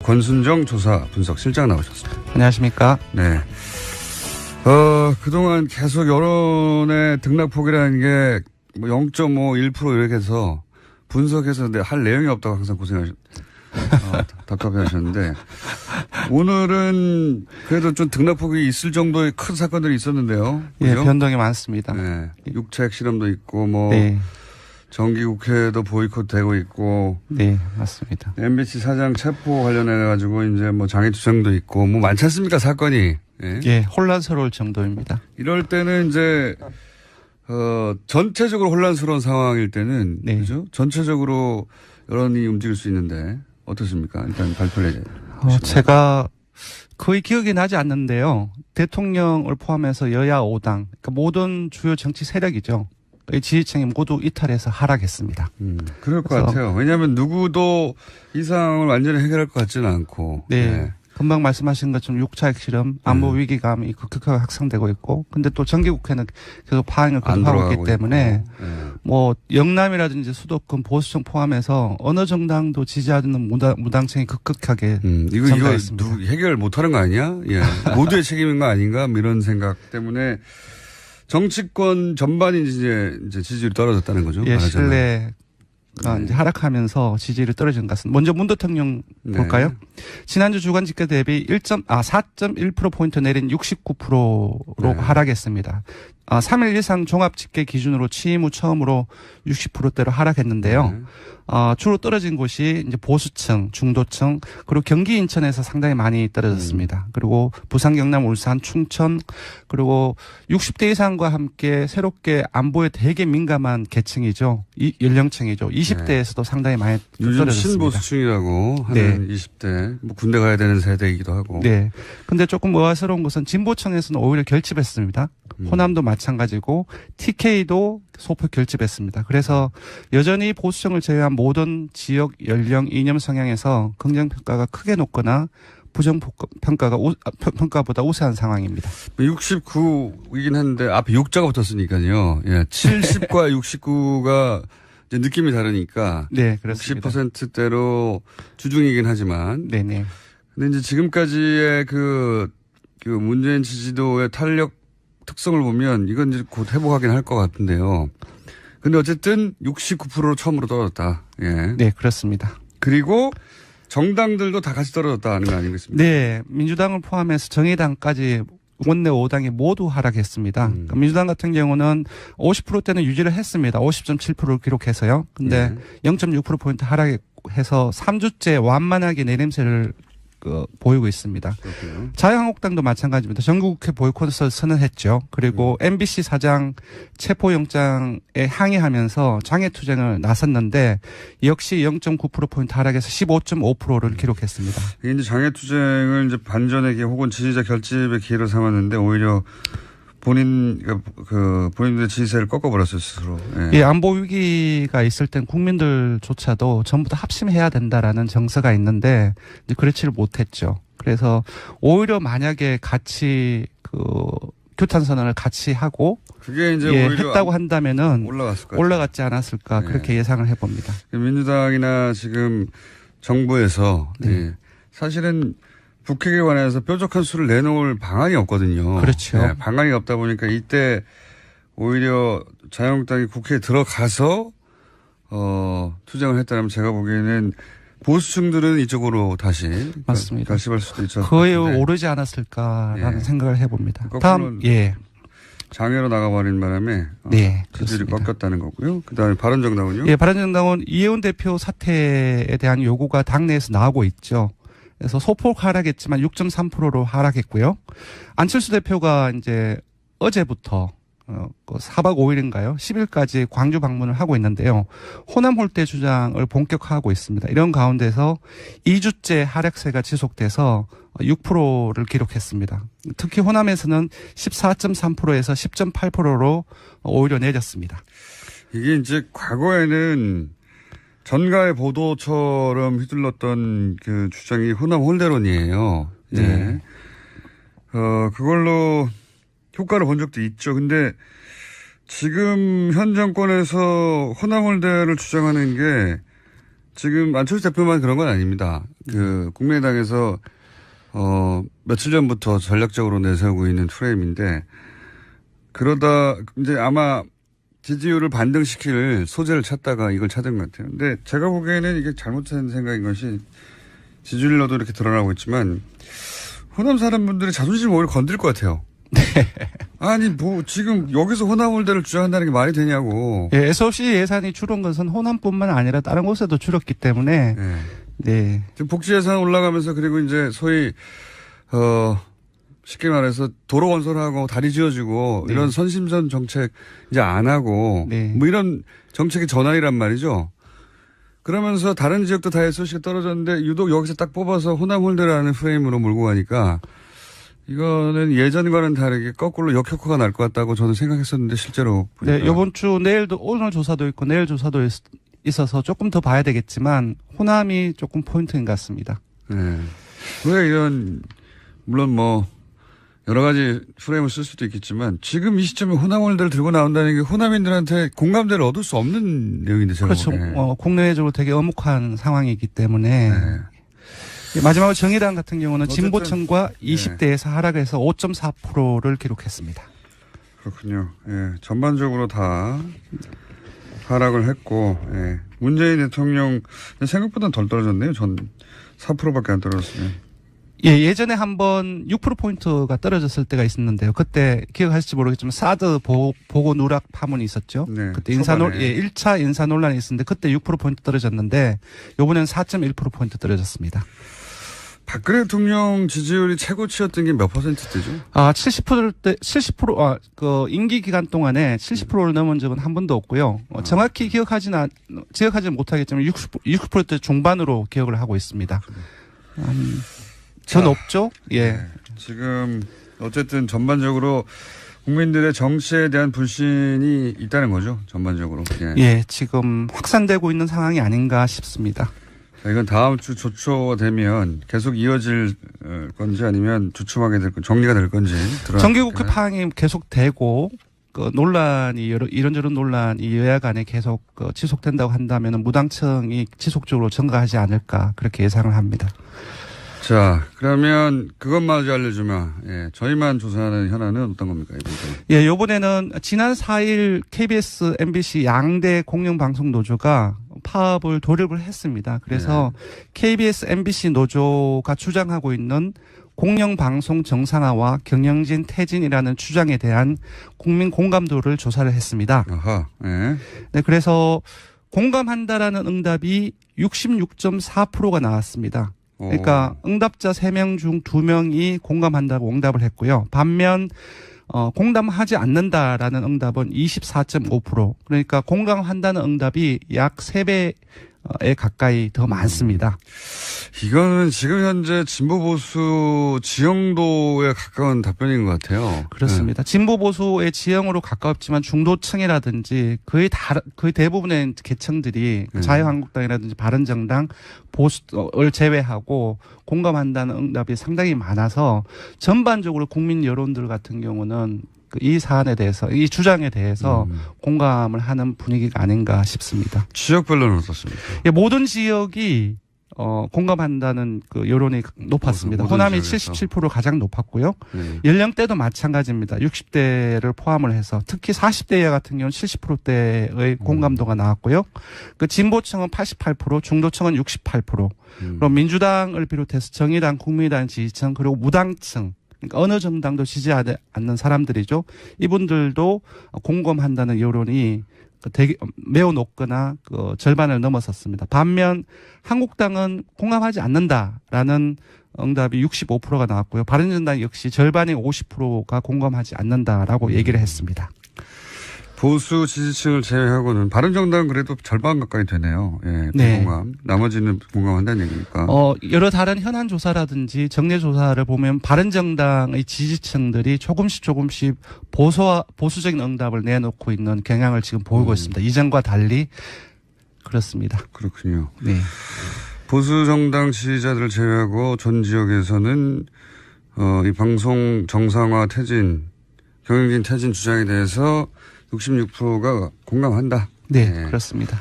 권순정 조사 분석실장 나오셨습니다. 안녕하십니까. 네. 그동안 계속 여론의 등락폭이라는 게 뭐 0.5, 1% 이렇게 해서 분석해서 할 내용이 없다고 항상 답답해 하셨는데, 오늘은 그래도 좀 등락폭이 있을 정도의 큰 사건들이 있었는데요. 예, 그죠? 변동이 많습니다. 네. 6차 핵실험도 있고, 네. 정기국회도 보이콧되고 있고. 네, 맞습니다. MBC 사장 체포 관련해가지고 이제 장애투쟁도 있고, 많지 않습니까, 사건이. 예. 예, 혼란스러울 정도입니다. 이럴 때는 이제, 전체적으로 혼란스러운 상황일 때는. 네. 그죠? 전체적으로 여론이 움직일 수 있는데, 어떻습니까? 일단 발표를 제가 거의 기억이 나지 않는데요. 대통령을 포함해서 여야 5당, 그러니까 모든 주요 정치 세력이죠. 이 지지층이 모두 이탈해서 하락했습니다. 그럴 것 같아요. 왜냐하면 누구도 이 상황을 완전히 해결할 것 같지는 않고. 네. 네. 금방 말씀하신 것처럼 6차 핵실험, 안보 위기감이 급격하게 확산되고 있고, 근데 또 정기국회는 계속 파행을 거듭하고 있기 때문에, 영남이라든지 수도권 보수층 포함해서 어느 정당도 지지하는 무당층이 급격하게 증가했습니다. 이거 해결 못하는 거 아니야? 예. 모두의 책임인 거 아닌가? 이런 생각 때문에 정치권 전반이 이제 지지율이 떨어졌다는 거죠. 예, 신뢰가 이제 하락하면서 지지율이 떨어진 것 같습니다. 먼저 문 대통령 볼까요? 지난주 주간 집계 대비 4.1%포인트 내린 69%로 하락했습니다. 3일 이상 종합 집계 기준으로 취임 후 처음으로 60%대로 하락했는데요. 주로 떨어진 곳이 이제 보수층, 중도층, 그리고 경기 인천에서 상당히 많이 떨어졌습니다. 그리고 부산, 경남, 울산, 충청, 그리고 60대 이상과 함께 새롭게 안보에 되게 민감한 계층이죠. 연령층이죠. 20대에서도 상당히 많이 요즘 떨어졌습니다. 신보수층이라고 하는 20대, 군대 가야 되는 세대이기도 하고. 네. 근데 조금 의아스러운 것은 진보층에서는 오히려 결집했습니다. 호남도 마찬가지고 TK도 소폭 결집했습니다. 그래서 여전히 보수층을 제외한 모든 지역, 연령, 이념 성향에서 긍정평가가 크게 높거나 부정평가보다 우세한 상황입니다. 69이긴 한데 앞에 6자가 붙었으니까요. 예. 70과 69가 이제 느낌이 다르니까. 네, 그렇습니다. 60%대로 주중이긴 하지만. 네네. 근데 이제 지금까지의 그 문재인 지지도의 탄력 특성을 보면 이건 이제 곧 회복하긴 할 것 같은데요. 근데 어쨌든 69%로 처음으로 떨어졌다. 예. 네, 그렇습니다. 그리고 정당들도 다 같이 떨어졌다는 거 아니겠습니까? 네, 민주당을 포함해서 정의당까지 원내 5당이 모두 하락했습니다. 그러니까 민주당 같은 경우는 50%대는 유지를 했습니다. 50.7%를 기록해서요. 근데 0.6%포인트 하락해서 3주째 완만하게 내림세를 보이고 있습니다. 그렇군요. 자유한국당도 마찬가지입니다. 전국국회 보이콧을 선언했죠. 그리고 MBC 사장 체포영장에 항의하면서 장애투쟁을 나섰는데 역시 0.9%포인트 하락해서 15.5%를 기록했습니다. 이제 장애투쟁을 이제 반전의 혹은 지지자 결집의 기회로 삼았는데 오히려 본인들의 지지세를 꺾어버렸어요, 스스로. 예, 안보 위기가 있을 땐 국민들조차도 전부 다 합심해야 된다라는 정서가 있는데, 이제 그렇지를 못했죠. 그래서 오히려 만약에 같이 규탄선언을 같이 하고, 그게 이제 오히려 했다고 한다면은 올라갔지 않았을까, 그렇게 예상을 해봅니다. 민주당이나 지금 정부에서, 사실은 북핵에 관해서 뾰족한 수를 내놓을 방안이 없거든요. 그렇죠. 네, 방안이 없다 보니까 이때 오히려 자유한국당이 국회에 들어가서 투쟁을 했다면 제가 보기에는 보수층들은 이쪽으로 다시 맞습니다. 결집할 수도 있죠. 거의 오르지 않았을까라는 생각을 해봅니다. 다음 장애로 나가버린 바람에 지지율이 꺾였다는 거고요. 그다음에 바른정당은요? 예, 바른정당은 이혜원 대표 사퇴에 대한 요구가 당내에서 나오고 있죠. 그래서 소폭 하락했지만 6.3%로 하락했고요. 안철수 대표가 이제 어제부터 4박 5일인가요? 10일까지 광주 방문을 하고 있는데요. 호남 홀대 주장을 본격화하고 있습니다. 이런 가운데서 2주째 하락세가 지속돼서 6%를 기록했습니다. 특히 호남에서는 14.3%에서 10.8%로 오히려 내렸습니다. 이게 이제 과거에는 전가의 보도처럼 휘둘렀던 그 주장이 호남 홀대론이에요. 네. 그걸로 효과를 본 적도 있죠. 근데 지금 현 정권에서 호남 홀대를 주장하는 게 지금 안철수 대표만 그런 건 아닙니다. 그 국민의당에서 며칠 전부터 전략적으로 내세우고 있는 프레임인데 그러다 이제 아마 지지율을 반등시킬 소재를 찾다가 이걸 찾은 것 같아요. 근데 제가 보기에는 이게 잘못된 생각인 것이 지지율로도 이렇게 드러나고 있지만 호남 사람분들의 자존심을 오히려 건들 것 같아요. 네. 아니 뭐 지금 여기서 호남홀대를 주장한다는 게 말이 되냐고. 예, SOC 예산이 줄은 것은 호남뿐만 아니라 다른 곳에도 줄었기 때문에 네. 네. 지금 복지 예산 올라가면서 그리고 이제 소위 쉽게 말해서 도로 건설하고 다리 지어주고 네. 이런 선심전 정책 이제 안 하고 네. 뭐 이런 정책의 전환이란 말이죠. 그러면서 다른 지역도 다 SOC가 떨어졌는데 유독 여기서 딱 뽑아서 호남홀대라는 프레임으로 몰고 가니까 이거는 예전과는 다르게 거꾸로 역효과가 날 것 같다고 저는 생각했었는데 실제로 보니까. 네, 이번 주 내일도 오늘 조사도 있고 내일 조사도 있어서 조금 더 봐야 되겠지만 호남이 조금 포인트인 것 같습니다. 네. 왜 이런 물론 뭐 여러 가지 프레임을 쓸 수도 있겠지만 지금 이 시점에 호남홀대를 들고 나온다는 게 호남인들한테 공감대를 얻을 수 없는 내용인데 제가 그렇죠. 보기에. 국내외적으로 되게 엄혹한 상황이기 때문에 네. 마지막으로 정의당 같은 경우는 어쨌든, 진보층과 네. 20대에서 하락해서 5.4%를 기록했습니다. 그렇군요. 예. 전반적으로 다 하락을 했고 예. 문재인 대통령 생각보다는 덜 떨어졌네요. 전 4%밖에 안 떨어졌어요. 예, 예전에 한번 6%포인트가 떨어졌을 때가 있었는데요. 그때 기억하실지 모르겠지만 사드 보고 누락 파문이 있었죠. 네, 그때 초반에. 1차 인사 논란이 있었는데 그때 6%포인트 떨어졌는데 요번엔 4.1%포인트 떨어졌습니다. 박근혜 대통령 지지율이 최고치였던 게 몇 %대죠? 70%, 임기 기간 동안에 70%를 넘은 적은 한 번도 없고요. 정확히 기억하지는 못하겠지만 60% 중반으로 기억을 하고 있습니다. 전 없죠? 예. 네. 지금 어쨌든 전반적으로 국민들의 정치에 대한 불신이 있다는 거죠. 전반적으로. 예, 지금 확산되고 있는 상황이 아닌가 싶습니다. 자, 이건 다음 주 조초되면 계속 이어질 건지 아니면 주춤하게 될 건지 정리가 될 건지. 정기국회 파행이 계속되고 논란이 이런저런 논란이 여야 간에 계속 지속된다고 한다면 무당층이 지속적으로 증가하지 않을까 그렇게 예상을 합니다. 자, 그러면 그것마저 알려주면, 예, 저희만 조사하는 현안은 어떤 겁니까, 이번에? 예, 요번에는 지난 4일 KBS, MBC 양대 공영방송 노조가 파업을 돌입을 했습니다. 그래서 KBS, MBC 노조가 주장하고 있는 공영방송 정상화와 경영진 퇴진이라는 주장에 대한 국민 공감도를 조사를 했습니다. 아하, 예. 네, 그래서 공감한다라는 응답이 66.4%가 나왔습니다. 그러니까 응답자 3명 중 2명이 공감한다고 응답을 했고요. 반면 공감하지 않는다라는 응답은 24.5%. 그러니까 공감한다는 응답이 약 3배에 가까이 더 많습니다. 이거는 지금 현재 진보 보수 지형도에 가까운 답변인 것 같아요. 그렇습니다. 진보 보수의 지형으로 가깝지만 중도층이라든지 거의 대부분의 계층들이 자유한국당이라든지 바른정당 보수를 제외하고 공감한다는 응답이 상당히 많아서 전반적으로 국민 여론들 같은 경우는 이 사안에 대해서, 이 주장에 대해서 공감을 하는 분위기가 아닌가 싶습니다. 지역별로는 어떻습니까? 예, 모든 지역이 공감한다는 그 여론이 높았습니다. 호남이 지역에서. 77% 가장 높았고요. 연령대도 마찬가지입니다. 60대를 포함을 해서 특히 40대 이하 같은 경우는 70%대의 공감도가 나왔고요. 그 진보층은 88%, 중도층은 68%. 그럼 민주당을 비롯해서 정의당, 국민의당 지지층 그리고 무당층. 그러니까 어느 정당도 지지하지 않는 사람들이죠. 이분들도 공감한다는 여론이 되게 매우 높거나 절반을 넘어섰습니다. 반면 한국당은 공감하지 않는다라는 응답이 65%가 나왔고요. 바른정당 역시 절반의 50%가 공감하지 않는다라고 얘기를 했습니다. 보수 지지층을 제외하고는 바른정당은 그래도 절반 가까이 되네요. 예, 네. 공감. 나머지는 공감한다는 얘기니까. 여러 다른 현안 조사라든지 정례 조사를 보면 바른정당의 지지층들이 조금씩 보수적인 응답을 내놓고 있는 경향을 지금 보이고 있습니다. 이전과 달리 그렇습니다. 그렇군요. 네. 보수 정당 지지자들을 제외하고 전 지역에서는 이 방송 정상화 퇴진, 경영진 퇴진 주장에 대해서 66%가 공감한다. 네, 그렇습니다.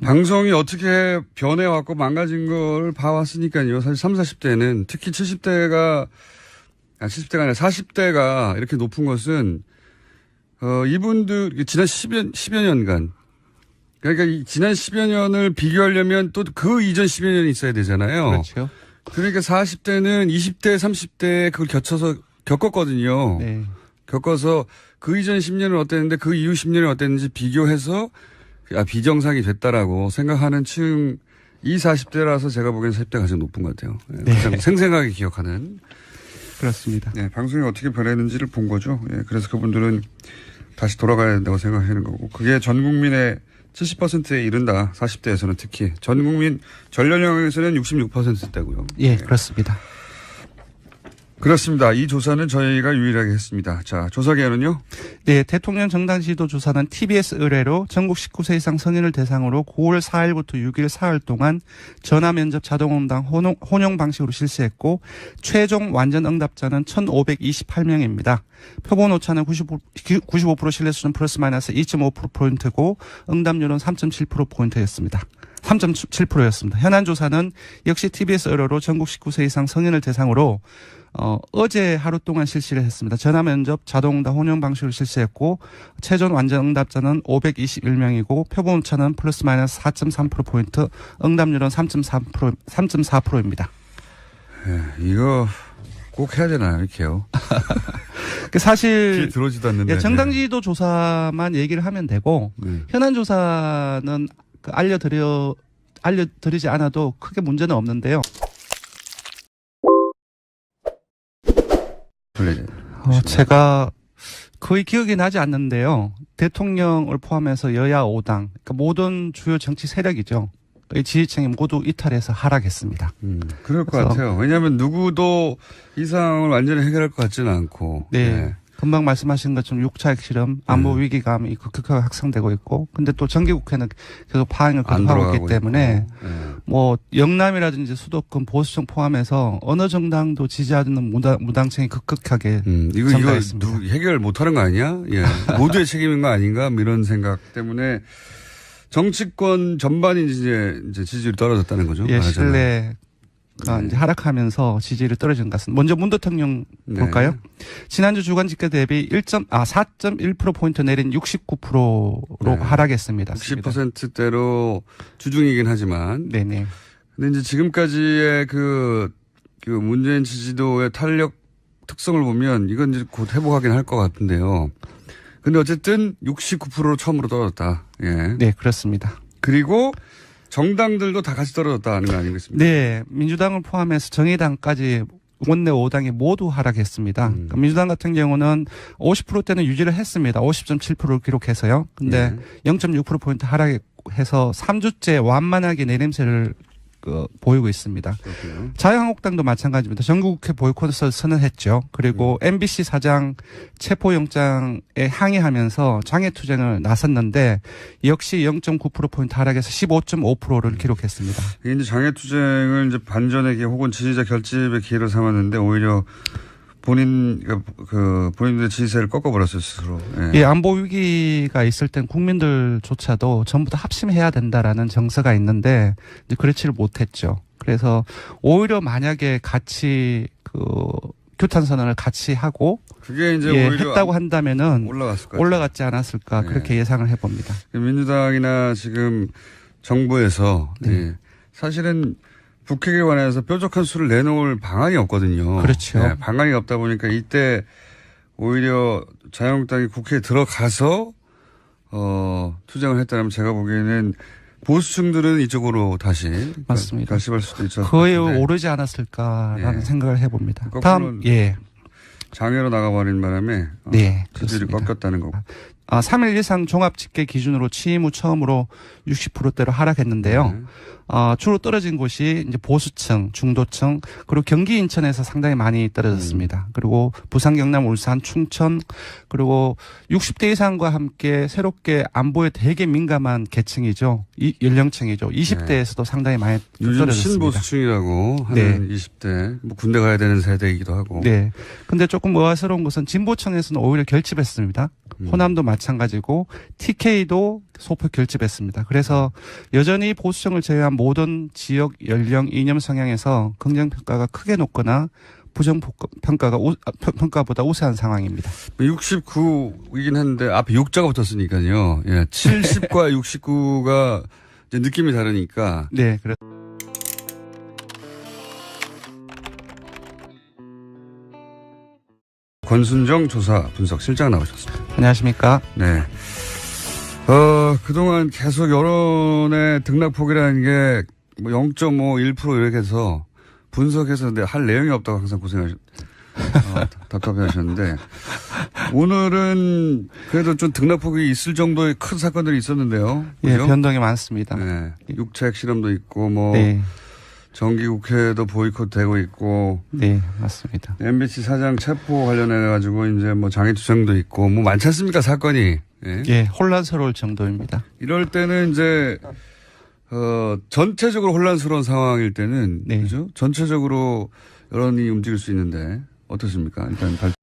방송이 어떻게 변해왔고 망가진 걸 봐왔으니까요. 사실 30, 40대는 특히 70대가 아니라 40대가 이렇게 높은 것은 이분들 지난 10여 년간 그러니까 지난 10여 년을 비교하려면 또 그 이전 10여 년이 있어야 되잖아요. 그렇죠. 그러니까 40대는 20대, 30대에 그걸 겪었거든요. 네. 겪어서 그 이전 10년은 어땠는데 그 이후 10년은 어땠는지 비교해서 비정상이 됐다라고 생각하는 층이 40대라서 제가 보기엔 40대가 가장 높은 것 같아요. 네. 가장 생생하게 기억하는. 그렇습니다. 네, 방송이 어떻게 변했는지를 본 거죠. 예, 그래서 그분들은 다시 돌아가야 된다고 생각하는 거고. 그게 전 국민의 70%에 이른다. 40대에서는 특히. 전 국민, 전 연령에서는 66%대고요. 예, 그렇습니다. 그렇습니다. 이 조사는 저희가 유일하게 했습니다. 자, 조사 기한은요? 네, 대통령 정당 지도 조사는 TBS 의뢰로 전국 19세 이상 성인을 대상으로 9월 4일부터 6일 사흘 동안 전화 면접 자동 응답 혼용 방식으로 실시했고 최종 완전 응답자는 1,528명입니다. 표본 오차는 95% 신뢰 수준 플러스 마이너스 2.5%포인트고 응답률은 3.7%포인트였습니다. 3.7%였습니다. 현안 조사는 역시 TBS 의뢰로 전국 19세 이상 성인을 대상으로 어제 하루 동안 실시를 했습니다. 전화 면접 자동응답 혼용 방식으로 실시했고 최종 완전 응답자는 521명이고 표본 오차는 플러스 마이너스 4.3%포인트, 응답률은 3.4%입니다. 네, 이거 꼭 해야 되나요? 이렇게요. 사실 들어오지도 않는데. 예, 정당지도 조사만 얘기를 하면 되고 현안 조사는 알려드리지 않아도 크게 문제는 없는데요. 제가 거의 기억이 나지 않는데요. 대통령을 포함해서 여야 5당, 그러니까 모든 주요 정치 세력이죠. 이 지지층이 모두 이탈해서 하락했습니다. 그럴 것 같아요. 왜냐하면 누구도 이 상황을 완전히 해결할 것 같지는 않고. 네. 네. 금방 말씀하신 것처럼 6차 핵실험, 안보 위기감이 급격하게 확산되고 있고, 근데 또 정기국회는 계속 파행을 계속하고 있기 때문에, 뭐 영남이라든지 수도권 보수층 포함해서 어느 정당도 지지하는 무당층이 급격하게 이거 해결 못하는 거 아니야? 예. 모두의 책임인 거 아닌가? 이런 생각 때문에 정치권 전반이 이제 지지율이 떨어졌다는 거죠. 예, 신뢰. 이제 하락하면서 지지율이 떨어진 것 같습니다. 먼저 문 대통령 볼까요? 지난주 주간 집계 대비 4.1%포인트 내린 69%로 하락했습니다. 60%대로 주중이긴 하지만. 네네. 근데 이제 지금까지의 그 문재인 지지도의 탄력 특성을 보면 이건 이제 곧 회복하긴 할 것 같은데요. 근데 어쨌든 69%로 처음으로 떨어졌다. 예. 네, 그렇습니다. 그리고 정당들도 다 같이 떨어졌다는 거 아니겠습니까? 네. 민주당을 포함해서 정의당까지 원내 5당이 모두 하락했습니다. 그러니까 민주당 같은 경우는 50%대는 유지를 했습니다. 50.7%를 기록해서요. 근데 0.6%포인트 하락해서 3주째 완만하게 내림세를 보이고 있습니다. 그렇군요. 자유한국당도 마찬가지입니다. 전국국회 보이콧을 선언했죠. 그리고 MBC 사장 체포영장에 항의하면서 장애투쟁을 나섰는데 역시 0.9%포인트 하락해서 15.5%를 기록했습니다. 이제 장애투쟁을 이제 반전의 혹은 지지자 결집의 기회로 삼았는데 오히려 본인들의 지지세를 꺾어버렸어요, 스스로. 예, 안보 위기가 있을 땐 국민들조차도 전부 다 합심해야 된다라는 정서가 있는데, 이제 그렇지를 못했죠. 그래서 오히려 만약에 같이 규탄선언을 같이 하고, 그게 이제 오히려 했다고 한다면은 올라갔지 않았을까, 그렇게 예상을 해봅니다. 민주당이나 지금 정부에서, 사실은 북핵에 관해서 뾰족한 수를 내놓을 방안이 없거든요. 그렇죠. 네, 방안이 없다 보니까 이때 오히려 자유한국당이 국회에 들어가서 투쟁을 했다면 제가 보기에는 보수층들은 이쪽으로 다시 맞습니다. 결집할 수도 있죠. 거의 오르지 않았을까라는 생각을 해봅니다. 다음 장애로 나가버린 바람에 지지율이 꺾였다는 거고. 3일 이상 종합 집계 기준으로 취임 후 처음으로 60%대로 하락했는데요. 주로 떨어진 곳이 이제 보수층, 중도층, 그리고 경기 인천에서 상당히 많이 떨어졌습니다. 그리고 부산, 경남, 울산, 충청, 그리고 60대 이상과 함께 새롭게 안보에 되게 민감한 계층이죠. 연령층이죠. 20대에서도 상당히 많이 떨어졌습니다. 신보수층이라고 하는 20대, 뭐 군대 가야 되는 세대이기도 하고. 네. 근데 조금 의아스러운 것은 진보층에서는 오히려 결집했습니다. 호남도 마찬가지고 TK도 소폭 결집했습니다. 그래서 여전히 보수층을 제외한 모든 지역, 연령, 이념 성향에서 긍정 평가가 크게 높거나 부정 평가보다 우세한 상황입니다. 69이긴 한데 앞에 6자가 붙었으니까요. 예, 70과 69가 이제 느낌이 다르니까. 네, 그렇. 권순정 조사 분석 실장 나오셨습니다. 안녕하십니까? 네. 그동안 계속 여론의 등락폭이라는 게 뭐 0.5, 1% 이렇게 해서 분석해서 할 내용이 없다고 항상 답답해 하셨는데 오늘은 그래도 좀 등락폭이 있을 정도의 큰 사건들이 있었는데요. 예, 그죠? 변동이 많습니다. 네. 육차 핵실험도 있고 뭐 네. 정기국회도 보이콧되고 있고. 네, 맞습니다. MBC 사장 체포 관련해 가지고 이제 뭐 장애투쟁도 있고 뭐 많지 않습니까 사건이. 예. 예, 혼란스러울 정도입니다. 이럴 때는 이제 전체적으로 혼란스러운 상황일 때는 네. 그죠? 전체적으로 여론이 움직일 수 있는데 어떻습니까? 일단